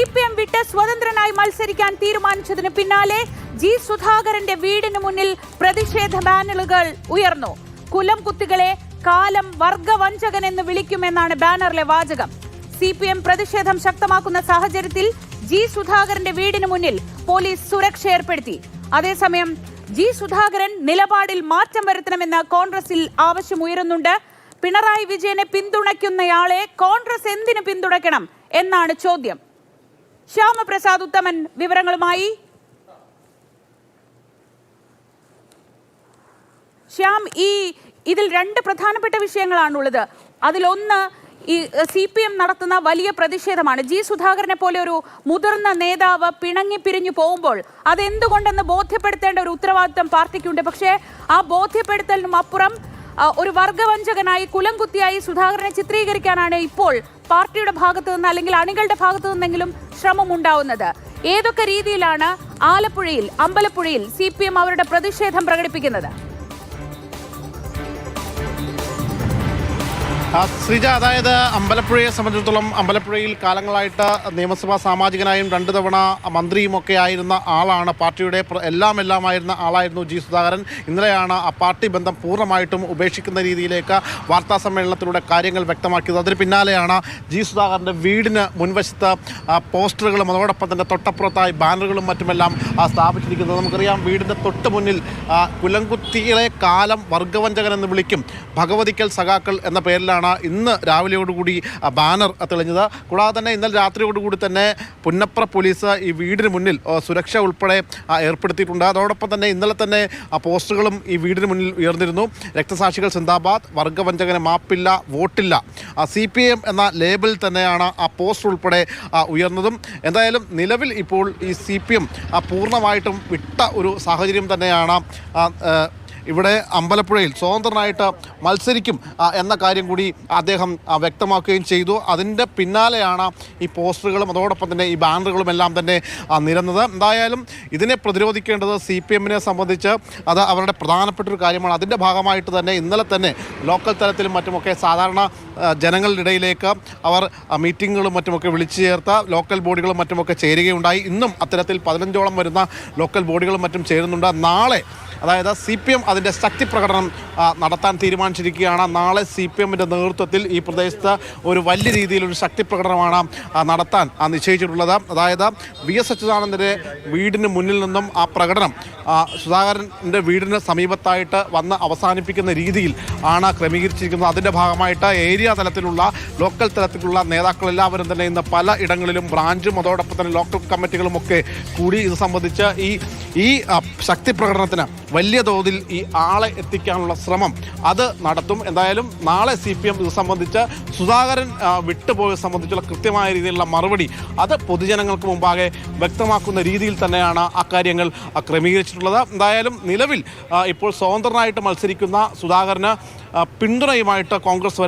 CPM വിട്ട് സ്വതന്ത്രനായി മത്സരിക്കാൻ തീരുമാനിച്ചതിന് പിന്നാലെ ജി സുധാകരന്റെ വീടിന് മുന്നിൽ പ്രതിഷേധ ബാനറുകൾ ഉയർന്നു. കുലം കുത്തികളെ കാലം വർഗവഞ്ചകൻ എന്ന് വിളിക്കുമെന്നാണ് ബാനറിലെ വാചകം. CPM പ്രതിഷേധം ശക്തമാക്കുന്ന സാഹചര്യത്തിൽ ജി സുധാകരന്റെ വീടിന് മുന്നിൽ പോലീസ് സുരക്ഷ ഏർപ്പെടുത്തി. അതേസമയം ജി സുധാകരൻ നിലപാടിൽ മാറ്റം വരുത്തണമെന്ന് കോൺഗ്രസിൽ ആവശ്യമുയരുന്നുണ്ട്. പിണറായി വിജയനെ പിന്തുണയ്ക്കുന്നയാളെ കോൺഗ്രസ് എന്തിനു പിന്തുണയ്ക്കണം എന്നാണ് ചോദ്യം. ശ്യാമപ്രസാദ് ഉത്തമൻ വിവരങ്ങളുമായി. ശ്യാം, ഇതിൽ രണ്ട് പ്രധാനപ്പെട്ട വിഷയങ്ങളാണുള്ളത്. അതിലൊന്ന് ഈ CPM നടത്തുന്ന വലിയ പ്രതിഷേധമാണ്. ജി സുധാകരനെ പോലെ ഒരു മുതിർന്ന നേതാവ് പിണങ്ങി പിരിഞ്ഞു പോകുമ്പോൾ അതെന്തുകൊണ്ടെന്ന് ബോധ്യപ്പെടുത്തേണ്ട ഒരു ഉത്തരവാദിത്തം പാർട്ടിക്കുണ്ട്. പക്ഷേ ആ ബോധ്യപ്പെടുത്തലിനും അപ്പുറം ഒരു വർഗവഞ്ചകനായി കുലംകുത്തിയായി സുധാകരനെ ചിത്രീകരിക്കാനാണ് ഇപ്പോൾ പാർട്ടിയുടെ ഭാഗത്തു നിന്ന് അല്ലെങ്കിൽ അണികളുടെ ഭാഗത്തു നിന്നെങ്കിലും ശ്രമം ഉണ്ടാവുന്നത്. ഏതൊക്കെ രീതിയിലാണ് ആലപ്പുഴയിൽ, അമ്പലപ്പുഴയിൽ CPM അവരുടെ പ്രതിഷേധം പ്രകടിപ്പിക്കുന്നത്? ശ്രീജ, അതായത് അമ്പലപ്പുഴയെ സംബന്ധിച്ചിടത്തോളം അമ്പലപ്പുഴയിൽ കാലങ്ങളായിട്ട് നിയമസഭാ സാമാജികനായും 2 തവണ മന്ത്രിയുമൊക്കെ ആയിരുന്ന ആളാണ്. പാർട്ടിയുടെ എല്ലാമായിരുന്ന ആളായിരുന്നു ജി സുധാകരൻ. ഇന്നലെയാണ് ആ പാർട്ടി ബന്ധം പൂർണ്ണമായിട്ടും ഉപേക്ഷിക്കുന്ന രീതിയിലേക്ക് വാർത്താ സമ്മേളനത്തിലൂടെ കാര്യങ്ങൾ വ്യക്തമാക്കിയത്. അതിന് പിന്നാലെയാണ് ജി സുധാകരൻ്റെ വീടിന് മുൻവശത്ത് പോസ്റ്ററുകളും അതോടൊപ്പം തന്നെ തൊട്ടപ്പുറത്തായി ബാനറുകളും മറ്റുമെല്ലാം സ്ഥാപിച്ചിരിക്കുന്നത്. നമുക്കറിയാം, വീടിൻ്റെ തൊട്ട് മുന്നിൽ കുലംകുത്തികളെ കാലം വർഗവഞ്ചകൻ എന്ന് വിളിക്കും, ഭഗവതിക്കൽ സഖാക്കൾ എന്ന പേരിലാണ് ഇന്ന് രാവിലെയോടുകൂടി ബാനർ തെളിഞ്ഞത്. കൂടാതെ തന്നെ ഇന്നലെ രാത്രിയോടുകൂടി തന്നെ പുന്നപ്ര പോലീസ് ഈ വീടിന് മുന്നിൽ സുരക്ഷ ഉൾപ്പെടെ ഏർപ്പെടുത്തിയിട്ടുണ്ട്. അതോടൊപ്പം തന്നെ ഇന്നലെ തന്നെ പോസ്റ്ററുകളും ഈ വീടിന് മുന്നിൽ ഉയർന്നിരുന്നു. രക്തസാക്ഷികൾ സിന്ദാബാദ്, വർഗവഞ്ചകന് മാപ്പില്ല, വോട്ടില്ല, CPM എന്ന ലേബിൾ തന്നെയാണ് ആ പോസ്റ്റർ ഉൾപ്പെടെ ഉയർന്നതും. എന്തായാലും നിലവിൽ ഇപ്പോൾ ഈ CPM പൂർണ്ണമായിട്ടും വിട്ട ഒരു സാഹചര്യം തന്നെയാണ്. ഇവിടെ അമ്പലപ്പുഴയിൽ സ്വതന്ത്രനായിട്ട് മത്സരിക്കും എന്ന കാര്യം കൂടി അദ്ദേഹം വ്യക്തമാക്കുകയും ചെയ്തു. അതിൻ്റെ പിന്നാലെയാണ് ഈ പോസ്റ്ററുകളും അതോടൊപ്പം തന്നെ ഈ ബാനറുകളും എല്ലാം തന്നെ നിരന്നത്. എന്തായാലും ഇതിനെ പ്രതിരോധിക്കേണ്ടത് CPMനെ സംബന്ധിച്ച് അത് അവരുടെ പ്രധാനപ്പെട്ടൊരു കാര്യമാണ്. അതിൻ്റെ ഭാഗമായിട്ട് തന്നെ ഇന്നലെ തന്നെ ലോക്കൽ തലത്തിലും മറ്റുമൊക്കെ സാധാരണ ജനങ്ങളുടെ ഇടയിലേക്ക് അവർ മീറ്റിങ്ങുകളും മറ്റുമൊക്കെ വിളിച്ചു ചേർത്ത ലോക്കൽ ബോഡികളും മറ്റുമൊക്കെ ചേരുകയുണ്ടായി. ഇന്നും അത്തരത്തിൽ 15ഓളം വരുന്ന ലോക്കൽ ബോഡികളും മറ്റും ചേരുന്നുണ്ട്. നാളെ, അതായത് CPM അതിൻ്റെ ശക്തി പ്രകടനം നടത്താൻ തീരുമാനിച്ചിരിക്കുകയാണ്. നാളെ CPMൻ്റെ നേതൃത്വത്തിൽ ഈ പ്രദേശത്ത് ഒരു വലിയ രീതിയിലൊരു ശക്തി പ്രകടനമാണ് നടത്താൻ നിശ്ചയിച്ചിട്ടുള്ളത്. അതായത് VS അച്യുതാനന്ദൻ്റെ വീടിന് മുന്നിൽ നിന്നും ആ പ്രകടനം സുധാകരൻ്റെ വീടിന് സമീപത്തായിട്ട് വന്ന് അവസാനിപ്പിക്കുന്ന രീതിയിൽ ആണ് ക്രമീകരിച്ചിരിക്കുന്നത്. അതിൻ്റെ ഭാഗമായിട്ട് ഏരിയ തലത്തിലുള്ള ലോക്കൽ തലത്തിലുള്ള നേതാക്കളെല്ലാവരും തന്നെ ഇന്ന് പല ഇടങ്ങളിലും ബ്രാഞ്ചും അതോടൊപ്പം തന്നെ ലോക്കൽ കമ്മിറ്റികളുമൊക്കെ കൂടി ഇത് സംബന്ധിച്ച് ഈ ശക്തി പ്രകടനത്തിന് വലിയ തോതിൽ ഈ ആളെ എത്തിക്കാനുള്ള ശ്രമം അത് നടത്തും. എന്തായാലും നാളെ CPM ഇത് സംബന്ധിച്ച് സുധാകരൻ വിട്ടുപോയത് സംബന്ധിച്ചുള്ള കൃത്യമായ രീതിയിലുള്ള മറുപടി അത് പൊതുജനങ്ങൾക്ക് മുമ്പാകെ വ്യക്തമാക്കുന്ന രീതിയിൽ തന്നെയാണ് ആ കാര്യങ്ങൾ ക്രമീകരിച്ചിട്ടുള്ളത്. എന്തായാലും നിലവിൽ ഇപ്പോൾ സ്വതന്ത്രനായിട്ട് മത്സരിക്കുന്ന സുധാകരന് പിന്തുണയുമായിട്ട് കോൺഗ്രസ്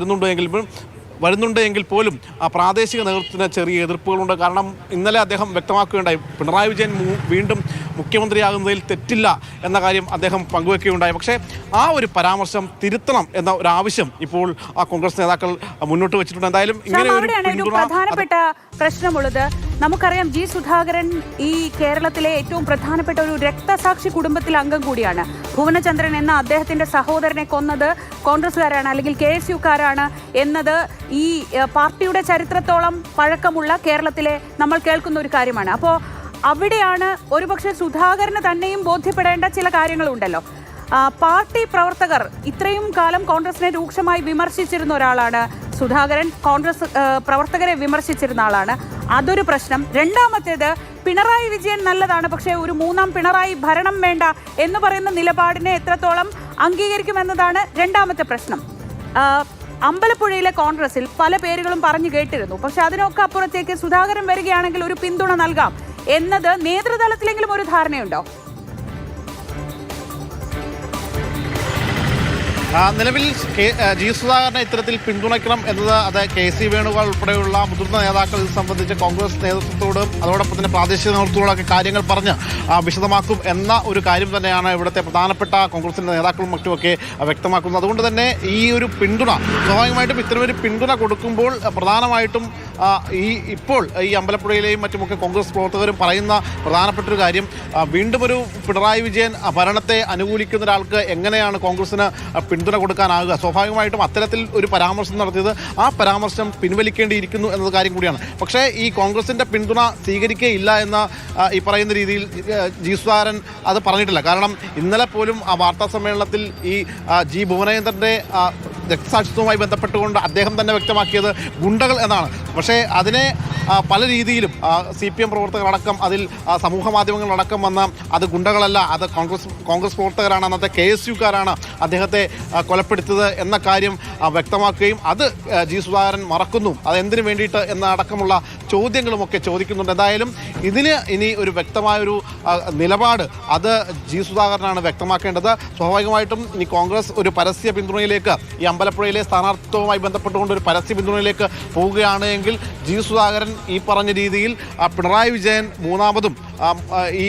വരുന്നുണ്ടെങ്കിൽ പോലും പ്രാദേശിക നേതൃത്വത്തിന് ചെറിയ എതിർപ്പുകളുണ്ട്. കാരണം ഇന്നലെ അദ്ദേഹം വ്യക്തമാക്കുകയുണ്ടായി, പിണറായി വിജയൻ വീണ്ടും മുഖ്യമന്ത്രിയാകുന്നതിൽ തെറ്റില്ല എന്ന കാര്യം അദ്ദേഹം പങ്കുവെക്കുകയുണ്ടായി. പക്ഷേ ആ ഒരു പരാമർശം തിരുത്തണം എന്ന ഒരു ആവശ്യം ഇപ്പോൾ കോൺഗ്രസ് നേതാക്കൾ മുന്നോട്ട് വെച്ചിട്ടുണ്ട്. എന്തായാലും ഇങ്ങനെ ഒരു പ്രധാനപ്പെട്ട പ്രശ്നമുള്ളത് നമുക്കറിയാം, ജി സുധാകരൻ ഈ കേരളത്തിലെ ഏറ്റവും പ്രധാനപ്പെട്ട ഒരു രക്തസാക്ഷി കുടുംബത്തിലെ അംഗം കൂടിയാണ്. ഭുവനചന്ദ്രൻ എന്ന അദ്ദേഹത്തിന്റെ സഹോദരനെ കൊന്നത് കോൺഗ്രസ്സുകാരാണ് അല്ലെങ്കിൽ KSUക്കാരാണ് എന്നത് ഈ പാർട്ടിയുടെ ചരിത്രത്തോളം പഴക്കമുള്ള കേരളത്തിലെ നമ്മൾ കേൾക്കുന്ന ഒരു കാര്യമാണ്. അപ്പോൾ അവിടെയാണ് ഒരുപക്ഷെ സുധാകരന് തന്നെയും ബോധ്യപ്പെടേണ്ട ചില കാര്യങ്ങളുണ്ടല്ലോ. പാർട്ടി പ്രവർത്തകർ ഇത്രയും കാലം കോൺഗ്രസിനെ രൂക്ഷമായി വിമർശിച്ചിരുന്ന ഒരാളാണ് സുധാകരൻ. കോൺഗ്രസ് പ്രവർത്തകരെ വിമർശിച്ചിരുന്ന ആളാണ്. അതൊരു പ്രശ്നം. രണ്ടാമത്തേത്, പിണറായി വിജയൻ നല്ലതാണ്, പക്ഷേ ഒരു 3ാം പിണറായി ഭരണം വേണ്ട എന്ന് പറയുന്ന നിലപാടിനെ എത്രത്തോളം അംഗീകരിക്കുമെന്നതാണ് രണ്ടാമത്തെ പ്രശ്നം. അമ്പലപ്പുഴയിലെ കോൺഗ്രസിൽ പല പേരുകളും പറഞ്ഞു കേട്ടിരുന്നു. പക്ഷെ അതിനൊക്കെ അപ്പുറത്തേക്ക് സുധാകരൻ വരികയാണെങ്കിൽ ഒരു പിന്തുണ നൽകാം എന്നത് നേതൃതലത്തിലെങ്കിലും ഒരു ധാരണയുണ്ടോ? നിലവിൽ ജി സുധാകരനെ ഇത്തരത്തിൽ പിന്തുണയ്ക്കണം എന്നത് അത് KC വേണുഗോപാൽ ഉൾപ്പെടെയുള്ള മുതിർന്ന നേതാക്കൾ ഇത് സംബന്ധിച്ച് കോൺഗ്രസ് നേതൃത്വത്തോടും അതോടൊപ്പം തന്നെ പ്രാദേശിക നേതൃത്വത്തോടൊക്കെ കാര്യങ്ങൾ പറഞ്ഞ് വിശദമാക്കും എന്ന ഒരു കാര്യം തന്നെയാണ് ഇവിടുത്തെ പ്രധാനപ്പെട്ട കോൺഗ്രസിൻ്റെ നേതാക്കളും മറ്റുമൊക്കെ വ്യക്തമാക്കുന്നത്. അതുകൊണ്ട് തന്നെ ഈ ഒരു പിന്തുണ സ്വാഭാവികമായിട്ടും ഇത്തരമൊരു പിന്തുണ കൊടുക്കുമ്പോൾ പ്രധാനമായിട്ടും ഇപ്പോൾ ഈ അമ്പലപ്പുഴയിലെയും മറ്റുമൊക്കെ കോൺഗ്രസ് പ്രവർത്തകരും പറയുന്ന പ്രധാനപ്പെട്ട ഒരു കാര്യം, വീണ്ടും ഒരു പിണറായി വിജയൻ ഭരണത്തെ അനുകൂലിക്കുന്ന ഒരാൾക്ക് എങ്ങനെയാണ് കോൺഗ്രസിന് പിന്തുണ കൊടുക്കാനാകുക? സ്വാഭാവികമായിട്ടും അത്തരത്തിൽ ഒരു പരാമർശം നടത്തിയത് ആ പരാമർശം പിൻവലിക്കേണ്ടിയിരിക്കുന്നു എന്നത് കാര്യം കൂടിയാണ്. പക്ഷേ ഈ കോൺഗ്രസിൻ്റെ പിന്തുണ സ്വീകരിക്കുകയില്ല എന്ന ഈ പറയുന്ന രീതിയിൽ ജി സുധാകരൻ അത് പറഞ്ഞിട്ടില്ല. കാരണം ഇന്നലെ പോലും ആ വാർത്താ സമ്മേളനത്തിൽ ഈ ജി ഭുവനേന്ദ്രൻ്റെ രക്തസാക്ഷിത്വവുമായി ബന്ധപ്പെട്ടുകൊണ്ട് അദ്ദേഹം തന്നെ വ്യക്തമാക്കിയത് ഗുണ്ടകൾ എന്നാണ്. പക്ഷേ അതിനെ പല രീതിയിലും CPM പ്രവർത്തകരടക്കം അതിൽ സമൂഹ മാധ്യമങ്ങളടക്കം വന്ന അത് ഗുണ്ടകളല്ല, അത് കോൺഗ്രസ് പ്രവർത്തകരാണ്, അന്നത്തെ KSUക്കാരാണ് അദ്ദേഹത്തെ കൊലപ്പെടുത്തിയത് എന്ന കാര്യം വ്യക്തമാക്കുകയും അത് ജി സുധാകരൻ മറക്കുന്നു, അത് എന്തിനു വേണ്ടിയിട്ട് എന്നടക്കമുള്ള ചോദ്യങ്ങളുമൊക്കെ ചോദിക്കുന്നുണ്ട്. എന്തായാലും ഇതിന് ഇനി ഒരു വ്യക്തമായൊരു നിലപാട് അത് ജി സുധാകരനാണ് വ്യക്തമാക്കേണ്ടത്. സ്വാഭാവികമായിട്ടും ഇനി കോൺഗ്രസ് ഒരു പരസ്യ പിന്തുണയിലേക്ക് ഈ അമ്പലപ്പുഴയിലെ സ്ഥാനാർത്ഥിത്വവുമായി ബന്ധപ്പെട്ടുകൊണ്ട് ഒരു പരസ്യ പിന്തുണയിലേക്ക് പോവുകയാണ് എങ്കിൽ ജി സുധാകരൻ ഈ പറഞ്ഞ രീതിയിൽ പിണറായി വിജയൻ മൂന്നാമതും ഈ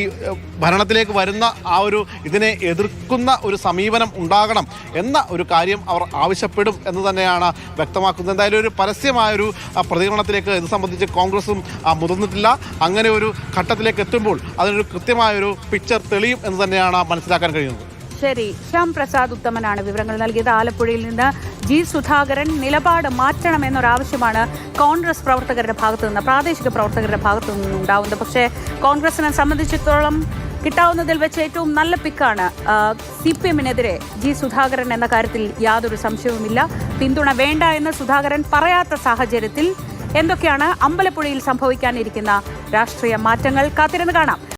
ഭരണത്തിലേക്ക് വരുന്ന ആ ഒരു ഇതിനെ എതിർക്കുന്ന ഒരു സമീപനം ഉണ്ടാകണം എന്ന ഒരു കാര്യം അവർ ആവശ്യപ്പെടും എന്ന് തന്നെയാണ് വ്യക്തമാക്കുന്നത്. എന്തായാലും ഒരു പരസ്യമായൊരു പ്രതികരണത്തിലേക്ക് ഇത് സംബന്ധിച്ച് കോൺഗ്രസും മുതിർന്നിട്ടില്ല. അങ്ങനെ ഒരു ഘട്ടത്തിലേക്ക് എത്തുമ്പോൾ അതിനൊരു കൃത്യമായൊരു പിക്ചർ തെളിയും എന്ന് തന്നെയാണ് മനസ്സിലാക്കാൻ കഴിയുന്നത്. ശരി, ശ്യാം പ്രസാദ് ഉത്തമനാണ് വിവരങ്ങൾ നൽകിയത്. ആലപ്പുഴയിൽ നിന്ന് ജി സുധാകരൻ നിലപാട് മാറ്റണമെന്നൊരാവശ്യമാണ് കോൺഗ്രസ് പ്രവർത്തകരുടെ ഭാഗത്തു നിന്ന്, പ്രാദേശിക പ്രവർത്തകരുടെ ഭാഗത്തു നിന്നും ഉണ്ടാവുന്നത്. പക്ഷേ കോൺഗ്രസിനെ സംബന്ധിച്ചിടത്തോളം കിട്ടാവുന്നതിൽ വെച്ച് ഏറ്റവും നല്ല പിക്കാണ് CPMനെതിരെ ജി സുധാകരൻ എന്ന കാര്യത്തിൽ യാതൊരു സംശയവുമില്ല. പിന്തുണ വേണ്ട എന്ന് സുധാകരൻ പറയാത്ത സാഹചര്യത്തിൽ എന്തൊക്കെയാണ് അമ്പലപ്പുഴയിൽ സംഭവിക്കാനിരിക്കുന്ന രാഷ്ട്രീയ മാറ്റങ്ങൾ? കാത്തിരുന്ന് കാണാം.